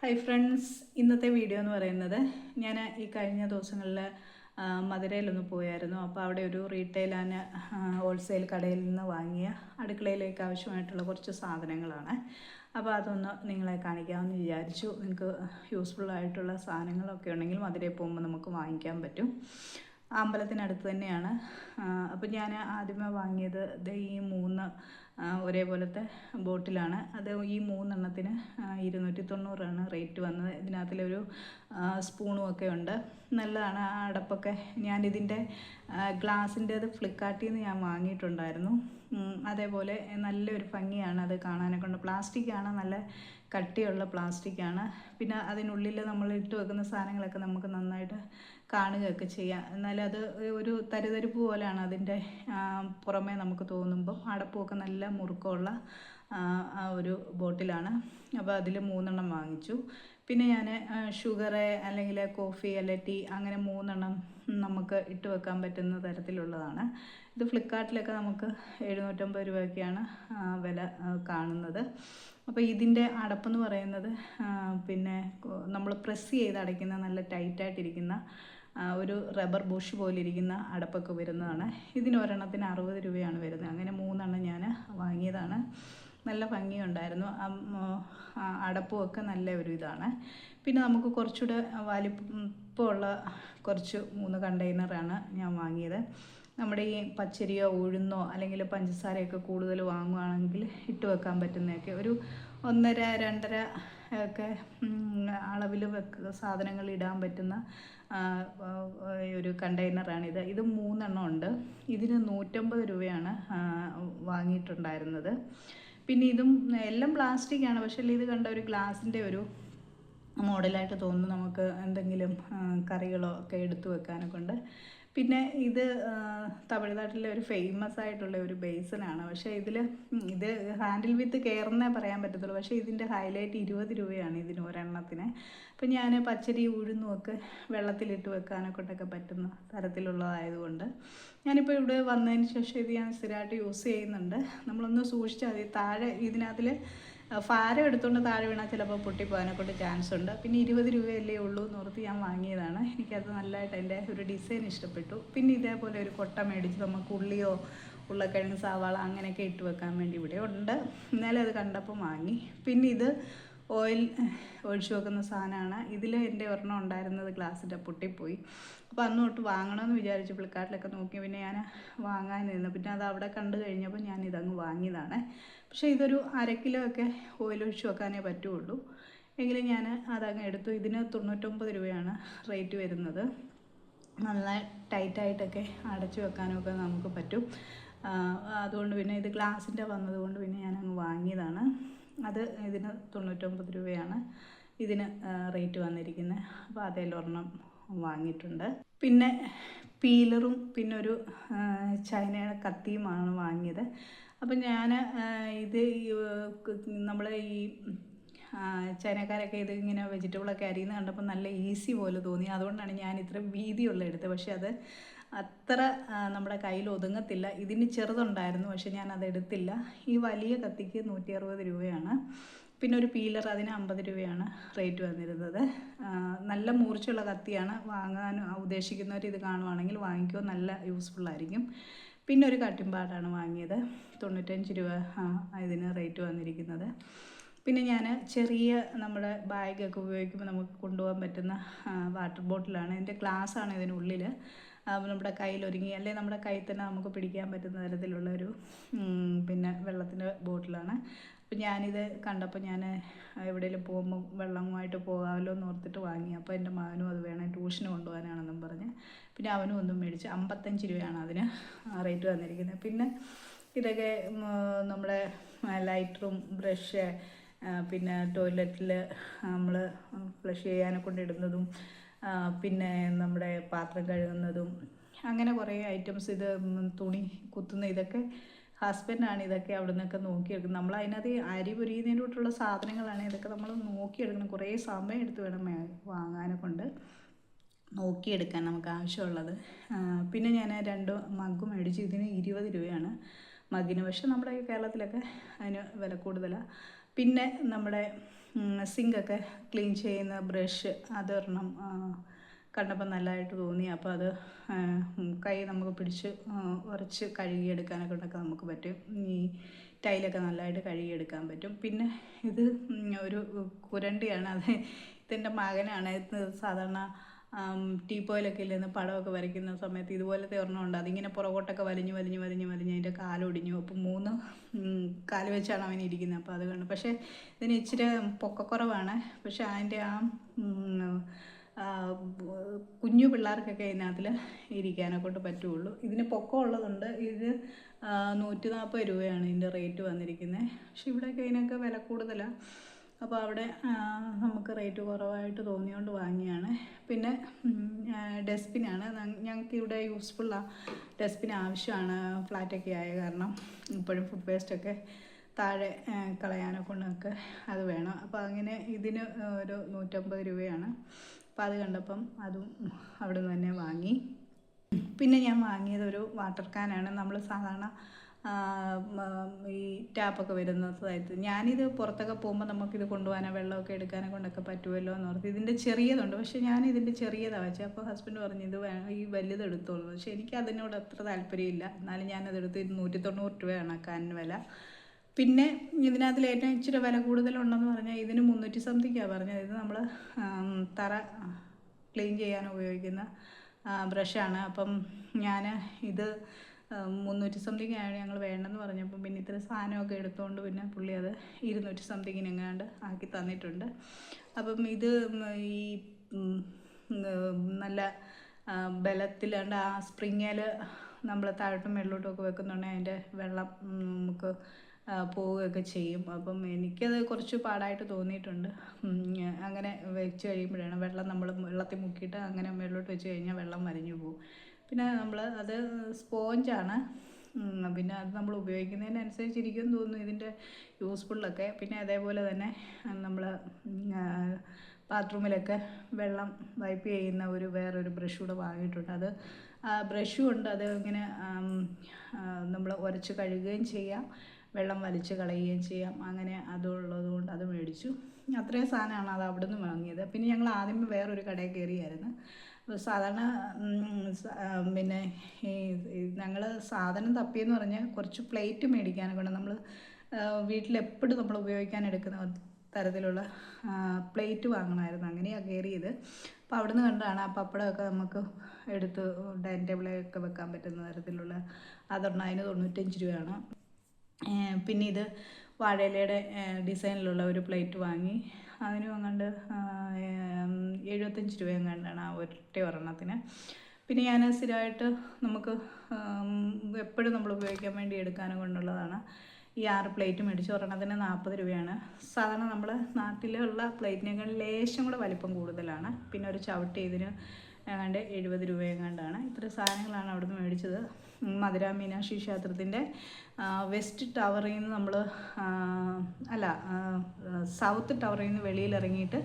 Hi friends, ഇന്നത്തെ video എന്ന് പറയുന്നത് ഞാൻ ഈ കഴിഞ്ഞ ദിവസങ്ങളിൽ മധുരയിലൊന്ന് പോയായിരുന്നു. അപ്പോൾ അവിടെ ഒരു റീറ്റെയിൽ ആൻഡ് ഹോൾസെയിൽ കടയിൽ നിന്ന് വാങ്ങിയ അടുക്കളയിലേക്ക് ആവശ്യമായിട്ടുള്ള കുറച്ച് സാധനങ്ങളാണ്. അപ്പോൾ അതൊന്ന് നിങ്ങളെ കാണിക്കാമെന്ന് വിചാരിച്ചു. നിങ്ങൾക്ക് യൂസ്ഫുള്ളായിട്ടുള്ള സാധനങ്ങളൊക്കെ ഉണ്ടെങ്കിൽ മധുരയിൽ പോകുമ്പോൾ നമുക്ക് വാങ്ങിക്കാൻ പറ്റും. അമ്പലത്തിനടുത്ത് തന്നെയാണ്. അപ്പോൾ ഞാൻ ആദ്യമേ വാങ്ങിയത് ഈ 3 ഒരേപോലത്തെ ബോട്ടിലാണ്. അത് ഈ 3 290 റേറ്റ് വന്നത്. ഇതിനകത്തിലൊരു സ്പൂണും ഒക്കെ ഉണ്ട്. നല്ലതാണ് ആ അടപ്പൊക്കെ. ഞാനിതിൻ്റെ ഗ്ലാസിൻ്റേത് ഫ്ലിപ്കാർട്ടിൽ നിന്ന് ഞാൻ വാങ്ങിയിട്ടുണ്ടായിരുന്നു. അതേപോലെ നല്ലൊരു ഭംഗിയാണ് അത് കാണാനൊക്കെ ഉണ്ട്. പ്ലാസ്റ്റിക്കാണ്, നല്ല കട്ടിയുള്ള പ്ലാസ്റ്റിക്കാണ്. പിന്നെ അതിനുള്ളിൽ നമ്മൾ ഇട്ട് വെക്കുന്ന സാധനങ്ങളൊക്കെ നമുക്ക് നന്നായിട്ട് കാണുകയൊക്കെ ചെയ്യാം. എന്നാലും അത് ഒരു തരിതരിപ്പ് പോലെയാണ് അതിൻ്റെ പുറമേ നമുക്ക് തോന്നുമ്പം. അടപ്പുമൊക്കെ നല്ല മുറുക്കമുള്ള ആ ഒരു ബോട്ടിലാണ്. അപ്പോൾ അതിൽ 3 വാങ്ങിച്ചു. പിന്നെ ഞാൻ ഷുഗർ അല്ലെങ്കിൽ കോഫി അല്ലെങ്കിൽ ടീ അങ്ങനെ 3 നമുക്ക് ഇട്ട് വെക്കാൻ പറ്റുന്ന തരത്തിലുള്ളതാണ്. ഇത് ഫ്ലിപ്കാർട്ടിലൊക്കെ നമുക്ക് 750 രൂപയൊക്കെയാണ് വില കാണുന്നത്. അപ്പോൾ ഇതിൻ്റെ അടപ്പെന്ന് പറയുന്നത് പിന്നെ നമ്മൾ പ്രസ് ചെയ്ത് അടയ്ക്കുന്ന നല്ല ടൈറ്റായിട്ടിരിക്കുന്ന ഒരു റബ്ബർ ബുഷ് പോലെ ഇരിക്കുന്ന അടപ്പൊക്കെ വരുന്നതാണ്. ഇതിന് ഒരെണ്ണത്തിന് 60 രൂപയാണ് വരുന്നത്. അങ്ങനെ 3 ഞാൻ വാങ്ങിയതാണ്. നല്ല ഭംഗിയുണ്ടായിരുന്നു. അടപ്പുമൊക്കെ നല്ല ഒരു ഇതാണ്. പിന്നെ നമുക്ക് കുറച്ചുകൂടെ വലിപ്പമുള്ള കുറച്ച് 3 കണ്ടെയ്നറാണ് ഞാൻ വാങ്ങിയത്. നമ്മുടെ ഈ പച്ചരിയോ ഉഴുന്നോ അല്ലെങ്കിൽ പഞ്ചസാരയൊക്കെ കൂടുതൽ വാങ്ങുകയാണെങ്കിൽ ഇട്ട് വെക്കാൻ പറ്റുന്നതൊക്കെ ഒരു 1.5 2.5 ഒക്കെ അളവിൽ സാധനങ്ങൾ ഇടാൻ പറ്റുന്ന ഒരു കണ്ടെയ്നറാണിത്. ഇത് 3 ഉണ്ട്. ഇതിന് 150 രൂപയാണ് വാങ്ങിയിട്ടുണ്ടായിരുന്നത്. പിന്നെ ഇതും എല്ലാം പ്ലാസ്റ്റിക്കാണ്. പക്ഷേ ഇത് കണ്ട ഒരു ഗ്ലാസിൻ്റെ ഒരു മോഡലായിട്ട് തോന്നുന്നു. നമുക്ക് എന്തെങ്കിലും കറികളോ ഒക്കെ എടുത്തു വെക്കാനൊക്കെ ഉണ്ട്. പിന്നെ ഇത് തമിഴ്നാട്ടിലെ ഒരു ഫേമസ് ആയിട്ടുള്ള ഒരു ബേസിനാണ്. പക്ഷേ ഇത് ഹാൻഡിൽ വിത്ത് കെയറെന്നേ പറയാൻ പറ്റത്തുള്ളൂ. പക്ഷേ ഇതിൻ്റെ ഹൈലൈറ്റ് 20 രൂപയാണ് ഇതിന് ഒരെണ്ണത്തിന്. അപ്പം ഞാൻ പച്ചരി ഉഴുന്നുമൊക്കെ വെള്ളത്തിലിട്ട് വെക്കാനൊക്കെ പറ്റുന്ന തരത്തിലുള്ളതായതുകൊണ്ട് ഞാനിപ്പോൾ ഇവിടെ വന്നതിന് ശേഷം ഇത് ഞാൻ സ്ഥിരമായിട്ട് യൂസ് ചെയ്യുന്നുണ്ട്. നമ്മളൊന്ന് സൂക്ഷിച്ചാൽ മതി. താഴെ ഇതിനകത്തിൽ ഭാരം എടുത്തുകൊണ്ട് താഴെ വീണാൽ ചിലപ്പോൾ പൊട്ടിപ്പോകാനൊക്കെ ചാൻസ് ഉണ്ട്. പിന്നെ 20 രൂപയല്ലേ ഉള്ളൂ എന്നോർത്ത് ഞാൻ വാങ്ങിയതാണ്. എനിക്കത് നല്ലതായിട്ട് അതിൻ്റെ ഒരു ഡിസൈൻ ഇഷ്ടപ്പെട്ടു. പിന്നെ ഇതേപോലെ ഒരു കൊട്ട മേടിച്ച് നമുക്ക് ഉള്ളിയോ ഉരുളക്കിഴങ്ങ് സവാള അങ്ങനെയൊക്കെ ഇട്ട് വെക്കാൻ വേണ്ടി ഇവിടെ ഉണ്ട്. എന്നാലും അത് കണ്ടപ്പോൾ വാങ്ങി. പിന്നെ ഇത് ഓയിൽ ഒഴിച്ചു വെക്കുന്ന സാധനമാണ്. ഇതിൽ എൻ്റെ ഒരെണ്ണം ഉണ്ടായിരുന്നത് ഗ്ലാസിൻ്റെ പൊട്ടിപ്പോയി. അപ്പോൾ അന്ന് തൊട്ട് വാങ്ങണമെന്ന് വിചാരിച്ചു. ഫ്ലിപ്കാർട്ടിലൊക്കെ നോക്കി പിന്നെ ഞാൻ വാങ്ങാൻ നിന്നു. പിന്നെ അത് അവിടെ കണ്ടു കഴിഞ്ഞപ്പോൾ ഞാൻ ഇതങ്ങ് വാങ്ങിയതാണ്. പക്ഷേ ഇതൊരു 1/2 കിലോ ഒക്കെ ഓയിൽ ഒഴിച്ച് വെക്കാനേ പറ്റുള്ളൂ. എങ്കിലും ഞാൻ അതങ്ങ് എടുത്തു. ഇതിന് 99 രൂപയാണ് റേറ്റ് വരുന്നത്. നല്ല ടൈറ്റായിട്ടൊക്കെ അടച്ചു വെക്കാനൊക്കെ നമുക്ക് പറ്റും. അതുകൊണ്ട് പിന്നെ ഇത് ഗ്ലാസിൻ്റെ വന്നതുകൊണ്ട് പിന്നെ ഞാനങ്ങ് വാങ്ങിയതാണ്. ഇതിന് 99 രൂപയാണ് ഇതിന് റേറ്റ് വന്നിരിക്കുന്നത്. അപ്പോൾ അതിലൊരെണ്ണം വാങ്ങിയിട്ടുണ്ട്. പിന്നെ പീലറും പിന്നെ ഒരു ചൈനയുടെ കത്തിയുമാണ് വാങ്ങിയത്. അപ്പം ഞാൻ ഇത് നമ്മൾ ഈ ചൈനക്കാരൊക്കെ ഇത് ഇങ്ങനെ വെജിറ്റബിളൊക്കെ അരിയുന്നത് കണ്ടപ്പോൾ നല്ല ഈസി പോലെ തോന്നി. അതുകൊണ്ടാണ് ഞാൻ ഇത്ര വീതിയുള്ള എടുത്തത്. പക്ഷേ അത് അത്ര നമ്മുടെ കയ്യിൽ ഒതുങ്ങത്തില്ല. ഇതിന് ചെറുതുണ്ടായിരുന്നു, പക്ഷേ ഞാനത് എടുത്തില്ല. ഈ വലിയ കത്തിക്ക് 160 രൂപയാണ്. പിന്നെ ഒരു പീലർ അതിന് 50 രൂപയാണ് റേറ്റ് വന്നിരുന്നത്. നല്ല മൂർച്ചയുള്ള കത്തിയാണ്. വാങ്ങാൻ ഉദ്ദേശിക്കുന്നവർ ഇത് കാണുവാണെങ്കിൽ വാങ്ങിക്കുമോ, നല്ല യൂസ്ഫുള്ളായിരിക്കും. പിന്നെ ഒരു കട്ടിംഗ് പാഡാണ് വാങ്ങിയത്. 95 രൂപ ഇതിന് റേറ്റ് വന്നിരിക്കുന്നത്. പിന്നെ ഞാൻ ചെറിയ നമ്മുടെ ബാഗൊക്കെ ഉപയോഗിക്കുമ്പോൾ നമുക്ക് കൊണ്ടുപോകാൻ പറ്റുന്ന വാട്ടർ ബോട്ടിലാണ്. ഇതിൻ്റെ ഗ്ലാസ്സാണ് ഇതിനുള്ളിൽ. നമ്മുടെ കയ്യിലൊരുങ്ങി അല്ലെങ്കിൽ നമ്മുടെ കയ്യിൽ തന്നെ നമുക്ക് പിടിക്കാൻ പറ്റുന്ന തരത്തിലുള്ളൊരു പിന്നെ വെള്ളത്തിൻ്റെ ബോട്ടിലാണ്. അപ്പം ഞാനിത് കണ്ടപ്പോൾ ഞാൻ എവിടെയെങ്കിലും പോകുമ്പോൾ വെള്ളവുമായിട്ട് പോകാമല്ലോ എന്ന് ഓർത്തിട്ട് വാങ്ങി. അപ്പോൾ എൻ്റെ മകനും അത് വേണം, ട്യൂഷന് കൊണ്ടുപോകാനാണെന്നും പറഞ്ഞ് പിന്നെ അവനും ഒന്നും മേടിച്ച് 55 രൂപയാണ് അതിന് റേറ്റ് വന്നിരിക്കുന്നത്. പിന്നെ ഇതൊക്കെ നമ്മുടെ ലൈറ്ററും ബ്രഷ്, പിന്നെ ടോയ്ലറ്റിൽ നമ്മൾ ഫ്ലഷ് ചെയ്യാനെ കൊണ്ടിടുന്നതും, പിന്നെ നമ്മുടെ പാത്രം കഴുകുന്നതും അങ്ങനെ കുറേ ഐറ്റംസ്. ഇത് തുണി കുത്തുന്ന ഇതൊക്കെ ഹസ്ബൻഡാണ് ഇതൊക്കെ അവിടെ നിന്നൊക്കെ നോക്കിയെടുക്കുന്നത്. നമ്മൾ അതിനകത്ത് അരി പൊരിയുന്നതിന് തൊട്ടുള്ള സാധനങ്ങളാണ് ഇതൊക്കെ നമ്മൾ നോക്കിയെടുക്കണം. കുറേ സമയം എടുത്ത് വേണം വാങ്ങാനെ കൊണ്ട് നോക്കിയെടുക്കാൻ നമുക്ക് ആവശ്യമുള്ളത്. പിന്നെ ഞാൻ 2 മഗ് മേടിച്ചു. ഇതിന് 20 രൂപയാണ് മഗ്ഗിന്. പക്ഷേ നമ്മുടെ ഈ കേരളത്തിലൊക്കെ അതിന് വില കൂടുതലാണ്. പിന്നെ നമ്മുടെ സിങ്കൊക്കെ ക്ലീൻ ചെയ്യുന്ന ബ്രഷ് അതൊരെണ്ണം കണ്ടപ്പോൾ നല്ലതായിട്ട് തോന്നി. അപ്പോൾ അത് കൈ നമുക്ക് പിടിച്ച് ഉരച്ച് കഴുകിയെടുക്കാനൊക്കെ നമുക്ക് പറ്റും. ഈ ടൈലൊക്കെ നല്ലതായിട്ട് കഴുകിയെടുക്കാൻ പറ്റും. പിന്നെ ഇത് ഒരു കുരണ്ടിയാണ്. അത് ഇതിൻ്റെ മകനാണ്. ഇത് സാധാരണ ടീപ്പോയിലൊക്കെ ഇല്ലെന്ന് പടമൊക്കെ വരയ്ക്കുന്ന സമയത്ത് ഇതുപോലത്തെ ഒരെണ്ണമുണ്ട്. അതിങ്ങനെ പുറകോട്ടൊക്കെ വലിഞ്ഞ് അതിൻ്റെ കാലൊടിഞ്ഞു. അപ്പം 3 കാല് വെച്ചാണ് അവൻ ഇരിക്കുന്നത്. അപ്പോൾ അത് കണ്ടു. പക്ഷേ ഇതിന് ഇച്ചിരി പൊക്കക്കുറവാണ്. പക്ഷേ അതിൻ്റെ കുഞ്ഞു പിള്ളേർക്കൊക്കെ ഇതിനകത്തിൽ ഇരിക്കാനൊക്കെ പറ്റുള്ളൂ. ഇതിന് പൊക്കം ഉള്ളതുണ്ട്. ഇത് 140 രൂപയാണ് ഇതിൻ്റെ റേറ്റ് വന്നിരിക്കുന്നത്. പക്ഷെ ഇവിടെയൊക്കെ ഇതിനൊക്കെ വില കൂടുതലാണ്. അപ്പോൾ അവിടെ നമുക്ക് റേറ്റ് കുറവായിട്ട് തോന്നിയോണ്ട് വാങ്ങിയാണ്. പിന്നെ ഡസ്റ്റ്ബിനാണ്. ഞങ്ങൾക്ക് ഇവിടെ യൂസ്ഫുള്ളാണ്. ഡസ്റ്റ്ബിൻ ആവശ്യമാണ്. ഫ്ലാറ്റൊക്കെ ആയ കാരണം ഇപ്പോഴും ഫുഡ് വേസ്റ്റൊക്കെ താഴെ കളയാനൊക്കെ അത് വേണം. അപ്പോൾ അങ്ങനെ ഇതിന് ഒരു 150 രൂപയാണ്. അപ്പോൾ അത് കണ്ടപ്പം അതും അവിടെ നിന്ന് തന്നെ വാങ്ങി. പിന്നെ ഞാൻ വാങ്ങിയത് ഒരു വാട്ടർ കാനാണ്. നമ്മൾ സാധാരണ ഈ ടാപ്പൊക്കെ വരുന്ന സ്ഥലത്ത് ഞാനിത് പുറത്തൊക്കെ പോകുമ്പോൾ നമുക്കിത് കൊണ്ടുപോകാനോ വെള്ളമൊക്കെ എടുക്കാനൊക്കെ പറ്റുമല്ലോ എന്ന് ഓർത്ത് ഇതിൻ്റെ ചെറിയതുണ്ട്. പക്ഷേ ഞാനിതിൻ്റെ ചെറിയതാണ് വെച്ചത്. അപ്പോൾ ഹസ്ബൻഡ് പറഞ്ഞു ഇത് ഈ വലുത് എടുത്തോളൂ. പക്ഷേ എനിക്ക് അതിനോട് അത്ര താല്പര്യമില്ല. എന്നാലും ഞാനതെടുത്ത് 190 രൂപയാണ് കാനിന് വില. പിന്നെ ഇതിനകത്തിൽ ഏറ്റവും ഇച്ചിരി വില കൂടുതലുണ്ടെന്ന് പറഞ്ഞാൽ ഇതിന് 300 സംതിങ്ങാണ് പറഞ്ഞത്. ഇത് നമ്മൾ തറ ക്ലീൻ ചെയ്യാൻ ഉപയോഗിക്കുന്ന ബ്രഷാണ്. അപ്പം ഞാൻ ഇത് 300 സംതിങ് ആയാണ് ഞങ്ങൾ വേണ്ടെന്ന് പറഞ്ഞപ്പം പിന്നെ ഇത്ര സാധനമൊക്കെ എടുത്തുകൊണ്ട് പിന്നെ പുള്ളി അത് 200 സംതിങ്ങിന് എങ്ങാണ്ട് ആക്കി തന്നിട്ടുണ്ട്. അപ്പം ഇത് ഈ നല്ല ബലത്തിലാണ്ട് ആ സ്പ്രിങ്ങിൽ നമ്മൾ താഴോട്ടും മേളിലോട്ടുമൊക്കെ വെക്കുന്നുണ്ടെങ്കിൽ അതിൻ്റെ വെള്ളം നമുക്ക് പോവുകയൊക്കെ ചെയ്യും. അപ്പം എനിക്കത് കുറച്ച് പാടായിട്ട് തോന്നിയിട്ടുണ്ട്. അങ്ങനെ വെച്ച് കഴിയുമ്പോഴാണ് വെള്ളത്തിൽ മുക്കിയിട്ട് അങ്ങനെ മേളിലോട്ട് വെച്ച് കഴിഞ്ഞാൽ വെള്ളം വലിഞ്ഞു പോകും. പിന്നെ അത് സ്പോഞ്ചാണ്. പിന്നെ അത് നമ്മൾ ഉപയോഗിക്കുന്നതിനനുസരിച്ചിരിക്കും തോന്നുന്നു ഇതിൻ്റെ യൂസ്ഫുള്ളൊക്കെ. പിന്നെ അതേപോലെ തന്നെ നമ്മൾ ബാത്റൂമിലൊക്കെ വെള്ളം വൈപ്പ് ചെയ്യുന്ന വേറൊരു ബ്രഷ് കൂടെ വാങ്ങിയിട്ടുണ്ട്. അത് ബ്രഷും ഉണ്ട്. അത് ഇങ്ങനെ നമ്മൾ ഉരച്ച് കഴുകുകയും ചെയ്യാം, വെള്ളം വലിച്ച് കളയുകയും ചെയ്യാം. അങ്ങനെ അതുള്ളത് കൊണ്ട് അത് മേടിച്ചു. അത്രയും സാധനമാണ് അത് അവിടെ നിന്ന് വാങ്ങിയത്. പിന്നെ ഞങ്ങൾ ആദ്യമേ വേറൊരു കടയിൽ കയറിയായിരുന്നു. സാധാരണ പിന്നെ ഞങ്ങൾ സാധനം തപ്പിയെന്ന് പറഞ്ഞാൽ കുറച്ച് പ്ലേറ്റ് മേടിക്കാനൊക്കെ ഉണ്ട്. നമ്മൾ വീട്ടിലെപ്പോഴും നമ്മൾ ഉപയോഗിക്കാൻ എടുക്കുന്ന തരത്തിലുള്ള പ്ലേറ്റ് വാങ്ങണമായിരുന്നു. അങ്ങനെയാണ് കയറിയത്. അപ്പോൾ അവിടെ നിന്ന് കണ്ടാണ് ആ പപ്പടമൊക്കെ നമുക്ക് എടുത്ത് ഡൈനിങ് ടേബിളിലൊക്കെ വെക്കാൻ പറ്റുന്ന തരത്തിലുള്ള അതൊരെണ്ണം. അതിന് 95 രൂപയാണ്. പിന്നെ ഇത് വാഴയിലയുടെ ഡിസൈനിലുള്ള ഒരു പ്ലേറ്റ് വാങ്ങി. അതിനും അങ്ങാണ്ട് 75 രൂപ എങ്ങാണ്ടാണ് ആ ഒരെണ്ണത്തിന്. പിന്നെ ഞാൻ സ്ഥിരമായിട്ട് നമുക്ക് എപ്പോഴും നമ്മൾ ഉപയോഗിക്കാൻ വേണ്ടി എടുക്കാനും കൊണ്ടുള്ളതാണ് ഈ 6 പ്ലേറ്റ് മേടിച്ചു. ഒരെണ്ണത്തിന് 40 രൂപയാണ്. സാധാരണ നമ്മുടെ നാട്ടിലുള്ള പ്ലേറ്റിനേക്കാൾ ലേശം കൂടെ വലിപ്പം കൂടുതലാണ്. പിന്നെ ഒരു ചവിട്ടി ഇതിന് ഏതാണ്ട് 70 രൂപ എങ്ങാണ്ടാണ്. ഇത്ര സാധനങ്ങളാണ് അവിടെ നിന്ന് മേടിച്ചത്. മധുര മീനാക്ഷി ക്ഷേത്രത്തിൻ്റെ വെസ്റ്റ് ടവറിൽ നിന്ന് നമ്മൾ സൗത്ത് ടവറിൽ നിന്ന് വെളിയിലിറങ്ങിയിട്ട്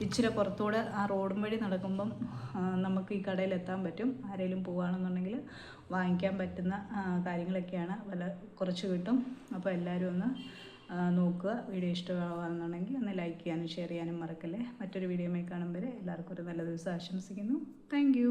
ഇച്ചിരി പുറത്തൂടെ ആ റോഡും വഴി നടക്കുമ്പം നമുക്ക് ഈ കടയിൽ എത്താൻ പറ്റും. ആരെങ്കിലും പോവുകയാണെന്നുണ്ടെങ്കിൽ വാങ്ങിക്കാൻ പറ്റുന്ന കാര്യങ്ങളൊക്കെയാണ്. വില കുറച്ച് കിട്ടും. അപ്പോൾ എല്ലാവരും ഒന്ന് നോക്കുക. വീഡിയോ ഇഷ്ടമാവുകയാണെന്നുണ്ടെങ്കിൽ ഒന്ന് ലൈക്ക് ചെയ്യാനും ഷെയർ ചെയ്യാനും മറക്കല്ലേ. മറ്റൊരു വീഡിയോയുമായി കാണുമ്പോൾ എല്ലാവർക്കും ഒരു നല്ല ദിവസം ആശംസിക്കുന്നു. താങ്ക്